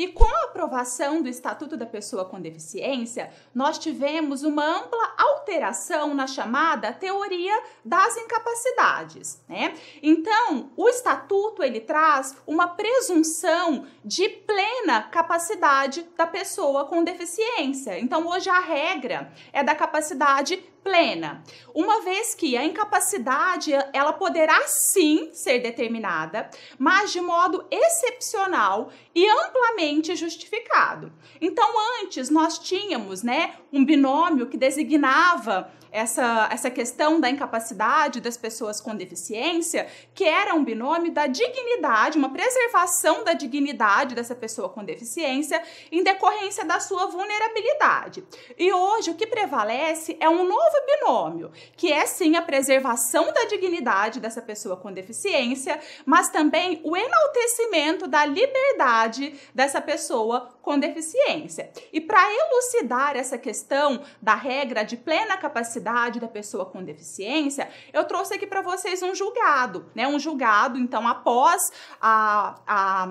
E com a aprovação do Estatuto da Pessoa com Deficiência, nós tivemos uma ampla alteração na chamada teoria das incapacidades, né? Então, o Estatuto, ele traz uma presunção de plena capacidade da pessoa com deficiência. Então, hoje a regra é da capacidade plena, uma vez que a incapacidade ela poderá sim ser determinada, mas de modo excepcional e amplamente justificado. Então, antes nós tínhamos, né, um binômio que designava essa questão da incapacidade das pessoas com deficiência, que era um binômio da dignidade, uma preservação da dignidade dessa pessoa com deficiência em decorrência da sua vulnerabilidade. E hoje o que prevalece é um novo binômio, que é sim a preservação da dignidade dessa pessoa com deficiência, mas também o enaltecimento da liberdade dessa pessoa com deficiência. E para elucidar essa questão da regra de plena capacidade da pessoa com deficiência, eu trouxe aqui para vocês um julgado, né? Um julgado, então, após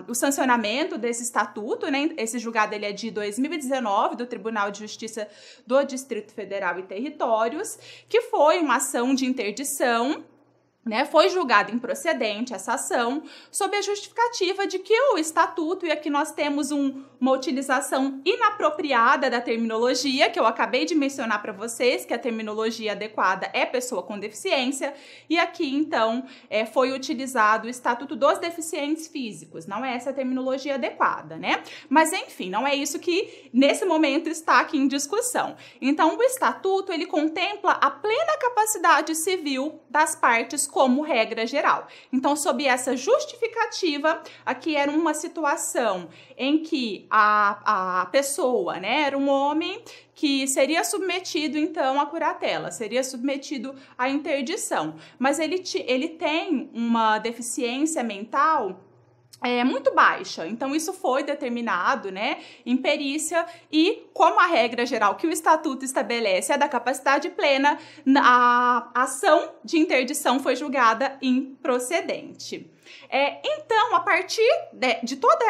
o sancionamento desse estatuto, né? Esse julgado ele é de 2019, do Tribunal de Justiça do Distrito Federal e Territórios, que foi uma ação de interdição, né, foi julgada improcedente essa ação sob a justificativa de que o estatuto, e aqui nós temos uma utilização inapropriada da terminologia, que eu acabei de mencionar para vocês, que a terminologia adequada é pessoa com deficiência, e aqui então foi utilizado o Estatuto dos Deficientes Físicos, não é essa a terminologia adequada, né? Mas enfim, não é isso que nesse momento está aqui em discussão. Então o estatuto ele contempla a plena capacidade civil das partes como regra geral. Então, sob essa justificativa, aqui era uma situação em que a pessoa, né, era um homem que seria submetido, então, à curatela, seria submetido à interdição, mas ele tem uma deficiência mental muito baixa. Então, isso foi determinado, né, em perícia e, como a regra geral que o Estatuto estabelece é da capacidade plena, a ação de interdição foi julgada improcedente. Então, a partir de toda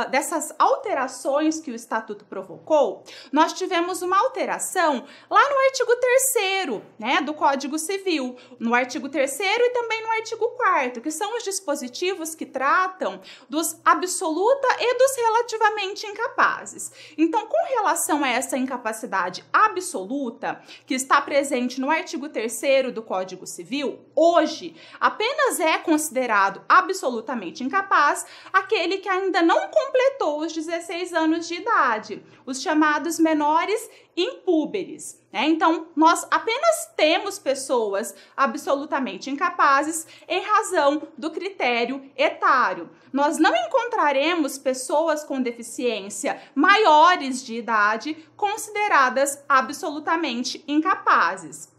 dessas alterações que o Estatuto provocou, nós tivemos uma alteração lá no artigo 3º, né, do Código Civil, no artigo 3º e também no artigo 4º, que são os dispositivos que tratam dos absoluta e dos relativamente incapazes. Então, com relação a essa incapacidade absoluta, que está presente no artigo 3º do Código Civil, hoje apenas é considerado absolutamente incapaz aquele que ainda não completou os 16 anos de idade, os chamados menores impúberes, né? Então, nós apenas temos pessoas absolutamente incapazes em razão do critério etário. Nós não encontraremos pessoas com deficiência maiores de idade consideradas absolutamente incapazes.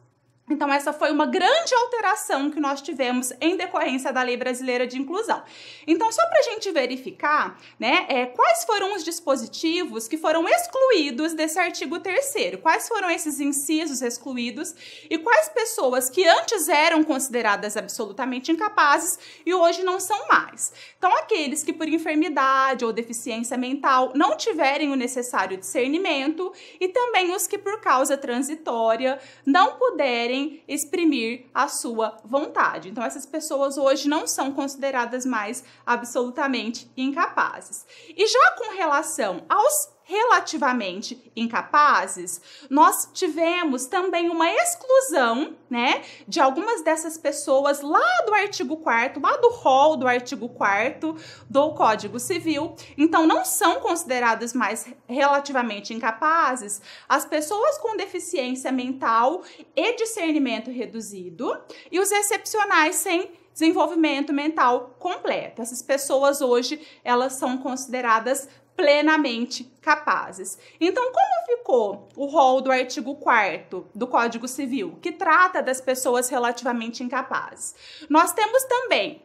Então, essa foi uma grande alteração que nós tivemos em decorrência da Lei Brasileira de Inclusão. Então, só para a gente verificar, né, quais foram os dispositivos que foram excluídos desse artigo 3º, quais foram esses incisos excluídos e quais pessoas que antes eram consideradas absolutamente incapazes e hoje não são mais. Então, aqueles que por enfermidade ou deficiência mental não tiverem o necessário discernimento e também os que por causa transitória não puderem exprimir a sua vontade. Então, essas pessoas hoje não são consideradas mais absolutamente incapazes. E já com relação aos relativamente incapazes, nós tivemos também uma exclusão, né, de algumas dessas pessoas lá do artigo 4º, lá do rol do artigo 4º do Código Civil. Então, não são consideradas mais relativamente incapazes as pessoas com deficiência mental e discernimento reduzido e os excepcionais sem desenvolvimento mental completo. Essas pessoas hoje, elas são consideradas plenamente capazes. Então, como ficou o rol do artigo 4º do Código Civil, que trata das pessoas relativamente incapazes? Nós temos também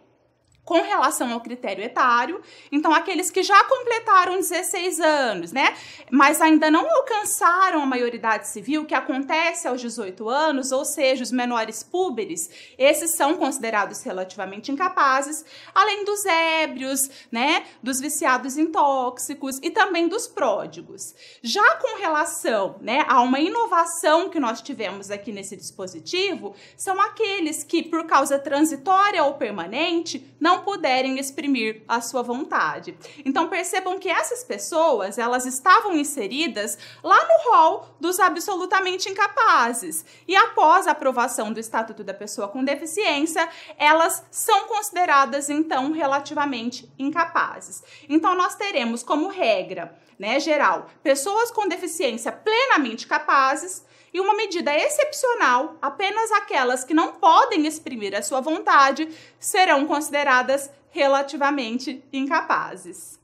com relação ao critério etário. Então, aqueles que já completaram 16 anos, né, mas ainda não alcançaram a maioridade civil, que acontece aos 18 anos, ou seja, os menores púberes, esses são considerados relativamente incapazes, além dos ébrios, né, dos viciados em tóxicos e também dos pródigos. Já com relação, né, a uma inovação que nós tivemos aqui nesse dispositivo, são aqueles que, por causa transitória ou permanente, não puderem exprimir a sua vontade. Então, percebam que essas pessoas, elas estavam inseridas lá no rol dos absolutamente incapazes. E após a aprovação do Estatuto da Pessoa com Deficiência, elas são consideradas, então, relativamente incapazes. Então, nós teremos como regra, né, geral, pessoas com deficiência plenamente capazes, e uma medida excepcional, apenas aquelas que não podem exprimir a sua vontade serão consideradas relativamente incapazes.